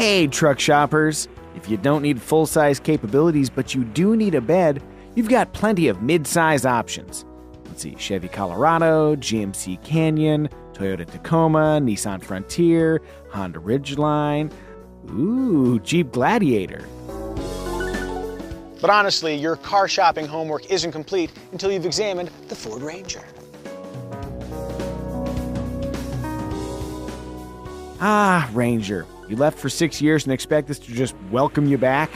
Hey, truck shoppers! If you don't need full-size capabilities, but you do need a bed, you've got plenty of mid-size options. Let's see, Chevy Colorado, GMC Canyon, Toyota Tacoma, Nissan Frontier, Honda Ridgeline, ooh, Jeep Gladiator. But honestly, your car shopping homework isn't complete until you've examined the Ford Ranger. Ah, Ranger. You left for 6 years and expect us to just welcome you back?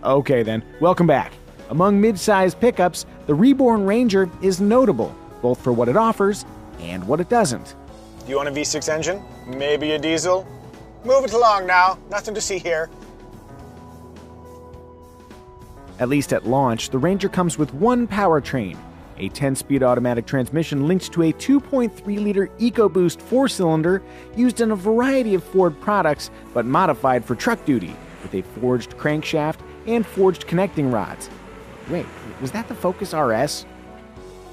Okay then, welcome back. Among mid-sized pickups, the reborn Ranger is notable, both for what it offers and what it doesn't. You want a V6 engine? Maybe a diesel? Move it along now, nothing to see here. At least at launch, the Ranger comes with one powertrain, a 10-speed automatic transmission linked to a 2.3-liter EcoBoost 4-cylinder used in a variety of Ford products but modified for truck duty, with a forged crankshaft and forged connecting rods. Wait, was that the Focus RS?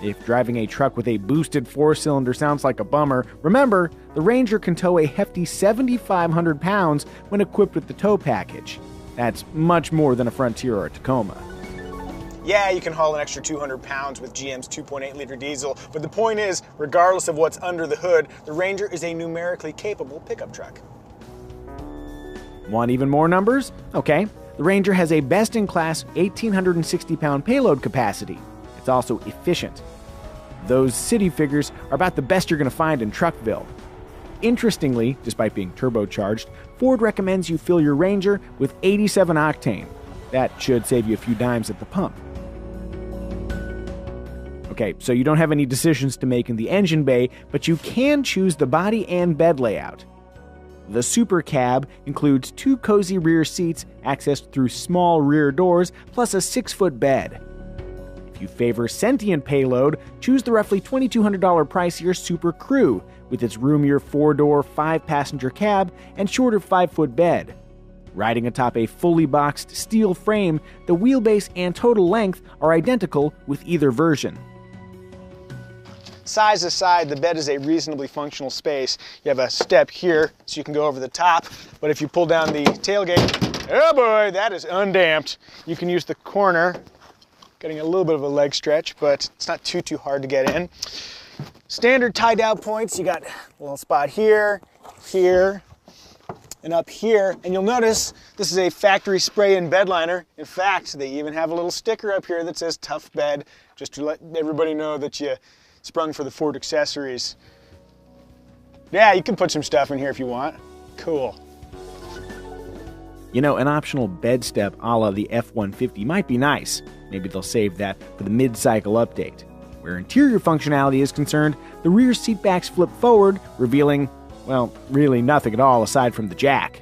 If driving a truck with a boosted 4-cylinder sounds like a bummer, remember, the Ranger can tow a hefty 7,500 pounds when equipped with the tow package. That's much more than a Frontier or a Tacoma. Yeah, you can haul an extra 200 pounds with GM's 2.8-liter diesel, but the point is, regardless of what's under the hood, the Ranger is a numerically capable pickup truck. Want even more numbers? Okay, the Ranger has a best-in-class 1,860-pound payload capacity. It's also efficient. Those city figures are about the best you're going to find in Truckville. Interestingly, despite being turbocharged, Ford recommends you fill your Ranger with 87 octane. That should save you a few dimes at the pump. Okay, so you don't have any decisions to make in the engine bay, but you can choose the body and bed layout. The Super Cab includes 2 cozy rear seats accessed through small rear doors, plus a 6-foot bed. If you favor sentient payload, choose the roughly $2,200 pricier Super Crew, with its roomier 4-door, 5-passenger cab and shorter 5-foot bed. Riding atop a fully boxed steel frame, the wheelbase and total length are identical with either version. Size aside, the bed is a reasonably functional space. You have a step here so you can go over the top, but if you pull down the tailgate, oh boy, that is undamped. You can use the corner, getting a little bit of a leg stretch, but it's not too hard to get in. Standard tie-down points, you got a little spot here, here, and up here, and you'll notice this is a factory spray-in bed liner. In fact, they even have a little sticker up here that says Tough Bed, just to let everybody know that you sprung for the Ford accessories. Yeah, you can put some stuff in here if you want. Cool. You know, an optional bed step a la the F-150 might be nice. Maybe they'll save that for the mid-cycle update. Where interior functionality is concerned, the rear seatbacks flip forward, revealing, well, really nothing at all aside from the jack.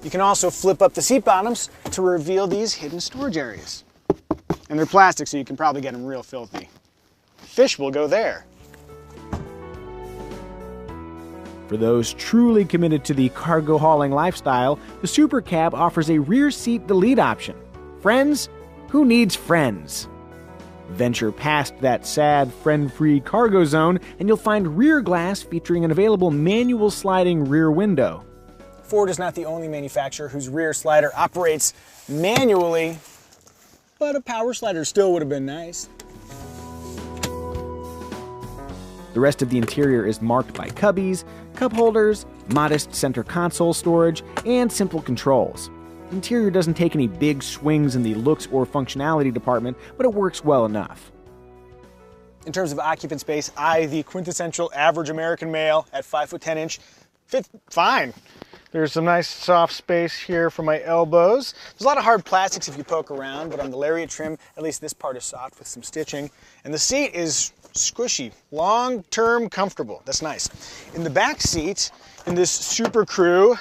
You can also flip up the seat bottoms to reveal these hidden storage areas. And they're plastic, so you can probably get them real filthy. Fish will go there. For those truly committed to the cargo hauling lifestyle, the Super Cab offers a rear seat delete option. Friends? Who needs friends? Venture past that sad, friend-free cargo zone, and you'll find rear glass featuring an available manual sliding rear window. Ford is not the only manufacturer whose rear slider operates manually, but a power slider still would have been nice. The rest of the interior is marked by cubbies, cup holders, modest center console storage, and simple controls. The interior doesn't take any big swings in the looks or functionality department, but it works well enough. In terms of occupant space, I, the quintessential average American male at 5'10", fit fine. There's some nice soft space here for my elbows. There's a lot of hard plastics if you poke around, but on the Lariat trim, at least this part is soft with some stitching. And the seat is squishy, long-term comfortable. That's nice. In the back seat, in this Super Crew,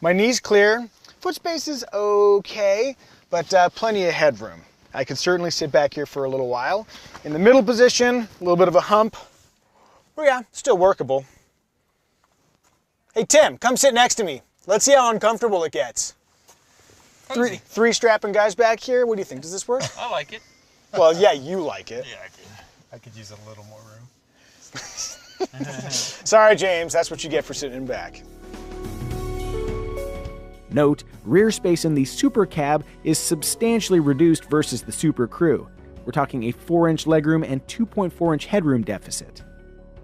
my knees clear. Foot space is okay, but plenty of headroom. I could certainly sit back here for a little while. In the middle position, a little bit of a hump. But yeah, still workable. Hey Tim, come sit next to me. Let's see how uncomfortable it gets. Three strapping guys back here. What do you think? Does this work? I like it. Well, yeah, you like it. Yeah, I could use a little more room. Sorry, James, that's what you get for sitting in back. Note, rear space in the Super Cab is substantially reduced versus the Super Crew. We're talking a 4-inch legroom and 2.4-inch headroom deficit.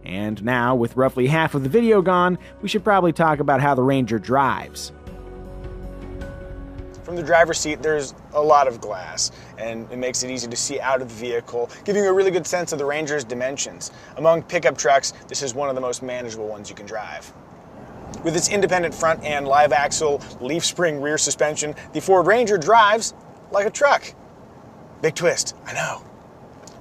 And now, with roughly half of the video gone, we should probably talk about how the Ranger drives. From the driver's seat, there's a lot of glass, and it makes it easy to see out of the vehicle, giving you a really good sense of the Ranger's dimensions. Among pickup trucks, this is one of the most manageable ones you can drive. With its independent front and live axle, leaf spring rear suspension, the Ford Ranger drives like a truck. Big twist, I know.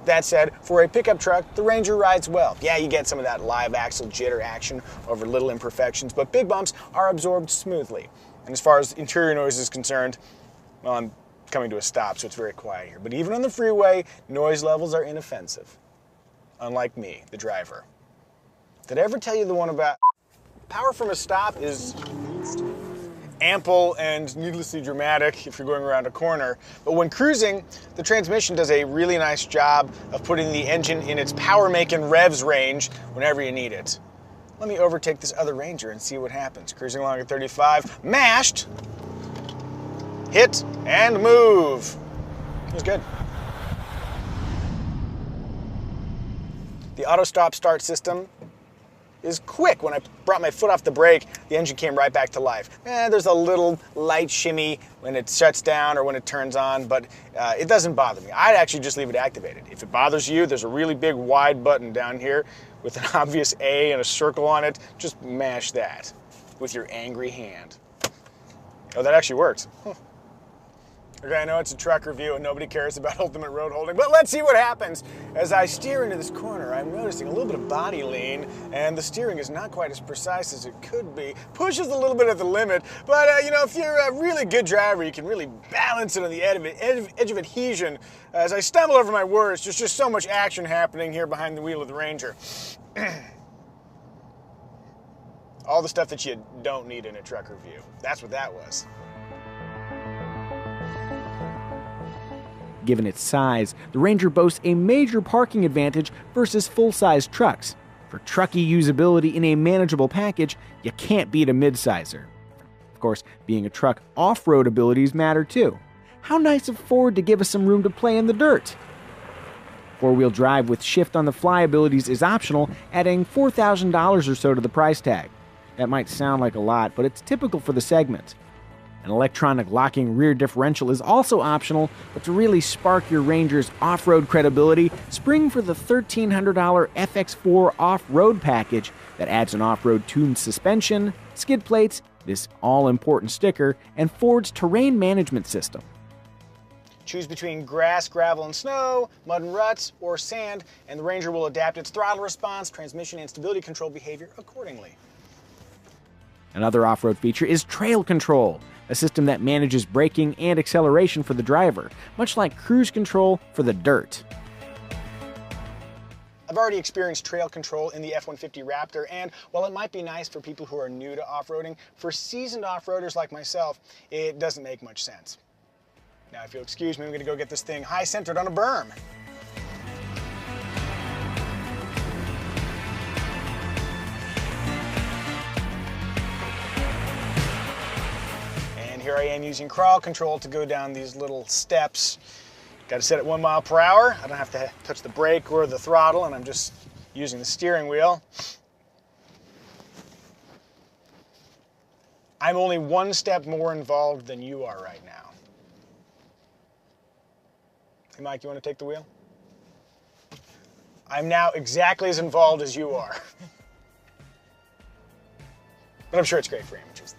That said, for a pickup truck, the Ranger rides well. Yeah, you get some of that live axle jitter action over little imperfections, but big bumps are absorbed smoothly. And as far as interior noise is concerned, well, I'm coming to a stop, so it's very quiet here. But even on the freeway, noise levels are inoffensive. Unlike me, the driver. Did I ever tell you the one about power from a stop is ample and needlessly dramatic if you're going around a corner, but when cruising, the transmission does a really nice job of putting the engine in its power-making revs range whenever you need it. Let me overtake this other Ranger and see what happens. Cruising along at 35, mashed, hit, and move. It was good. The auto stop start system is quick. When I brought my foot off the brake, the engine came right back to life. There's a little light shimmy when it shuts down or when it turns on, but it doesn't bother me. I'd actually just leave it activated. If it bothers you, there's a really big wide button down here with an obvious A and a circle on it. Just mash that with your angry hand. Oh, that actually works. Huh. Okay, I know it's a truck review and nobody cares about ultimate road holding, but let's see what happens. As I steer into this corner, I'm noticing a little bit of body lean, and the steering is not quite as precise as it could be. Pushes a little bit at the limit, but you know, if you're a really good driver, you can really balance it on the edge of adhesion. As I stumble over my words, there's just so much action happening here behind the wheel of the Ranger. All the stuff that you don't need in a truck review. That's what that was. Given its size, the Ranger boasts a major parking advantage versus full-size trucks. For trucky usability in a manageable package, you can't beat a midsizer. Of course, being a truck, off-road abilities matter too. How nice of Ford to give us some room to play in the dirt. Four-wheel drive with shift-on-the-fly abilities is optional, adding $4,000 or so to the price tag. That might sound like a lot, but it's typical for the segment. An electronic locking rear differential is also optional, but to really spark your Ranger's off-road credibility, spring for the $1,300 FX4 off-road package that adds an off-road tuned suspension, skid plates, this all-important sticker, and Ford's terrain management system. Choose between grass, gravel, and snow, mud and ruts, or sand, and the Ranger will adapt its throttle response, transmission, and stability control behavior accordingly. Another off-road feature is trail control, a system that manages braking and acceleration for the driver, much like cruise control for the dirt. I've already experienced trail control in the F-150 Raptor, and while it might be nice for people who are new to off-roading, for seasoned off-roaders like myself, it doesn't make much sense. Now, if you'll excuse me, I'm going to go get this thing high-centered on a berm. Here I am using crawl control to go down these little steps. Got to set it 1 mile per hour. I don't have to touch the brake or the throttle, and I'm just using the steering wheel. I'm only 1 step more involved than you are right now. Hey Mike, you want to take the wheel? I'm now exactly as involved as you are. But I'm sure it's great for amateurs.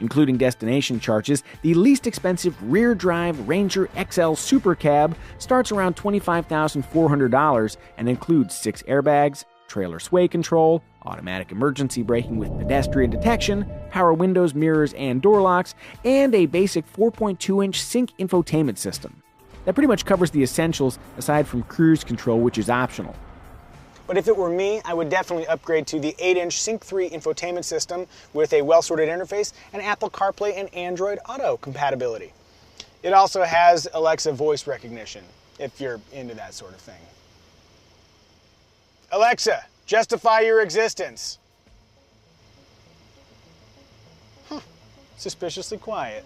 Including destination charges, the least expensive rear-drive Ranger XL Super Cab starts around $25,400 and includes 6 airbags, trailer sway control, automatic emergency braking with pedestrian detection, power windows, mirrors, and door locks, and a basic 4.2-inch sync infotainment system. That pretty much covers the essentials aside from cruise control, which is optional. But if it were me, I would definitely upgrade to the 8-inch Sync 3 infotainment system with a well-sorted interface and Apple CarPlay and Android Auto compatibility. It also has Alexa voice recognition. if you're into that sort of thing. Alexa, justify your existence. Suspiciously quiet.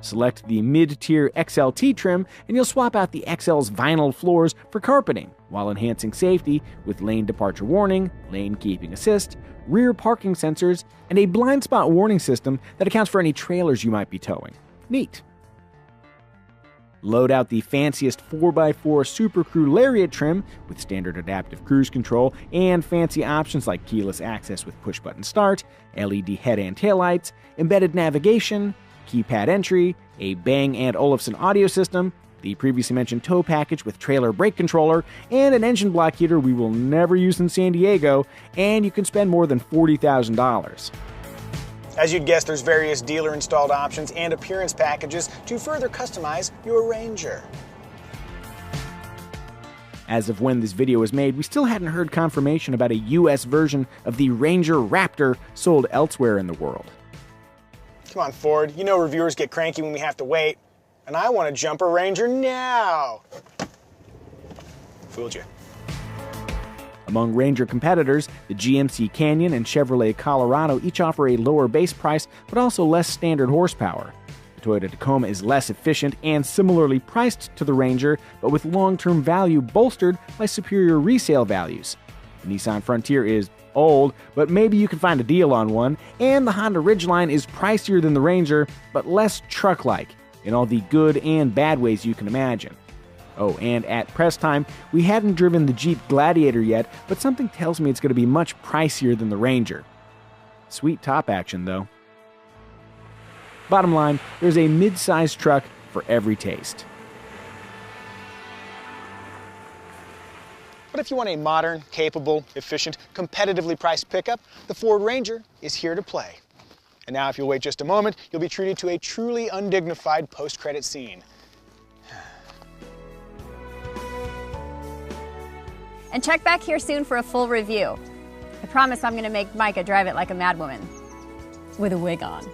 Select the mid-tier XLT trim and you'll swap out the XL's vinyl floors for carpeting while enhancing safety with lane departure warning, lane keeping assist, rear parking sensors, and a blind spot warning system that accounts for any trailers you might be towing. Neat. Load out the fanciest 4x4 Super Crew Lariat trim with standard adaptive cruise control and fancy options like keyless access with push-button start, LED head and taillights, embedded navigation, keypad entry, a Bang & Olufsen audio system, the previously mentioned tow package with trailer brake controller, and an engine block heater we will never use in San Diego, and you can spend more than $40,000. As you'd guess, there's various dealer-installed options and appearance packages to further customize your Ranger. As of when this video was made, we still hadn't heard confirmation about a US version of the Ranger Raptor sold elsewhere in the world. Come on, Ford. You know reviewers get cranky when we have to wait, and I want to jump a Ranger now. Fooled you. Among Ranger competitors, the GMC Canyon and Chevrolet Colorado each offer a lower base price, but also less standard horsepower. The Toyota Tacoma is less efficient and similarly priced to the Ranger, but with long-term value bolstered by superior resale values. The Nissan Frontier is old, but maybe you can find a deal on one, and the Honda Ridgeline is pricier than the Ranger, but less truck-like, in all the good and bad ways you can imagine. Oh, and at press time, we hadn't driven the Jeep Gladiator yet, but something tells me it's going to be much pricier than the Ranger. Sweet top action, though. Bottom line, there's a mid-sized truck for every taste. But if you want a modern, capable, efficient, competitively priced pickup, the Ford Ranger is here to play. And now if you'll wait just a moment, you'll be treated to a truly undignified post-credit scene. And check back here soon for a full review. I promise I'm going to make Micah drive it like a madwoman with a wig on.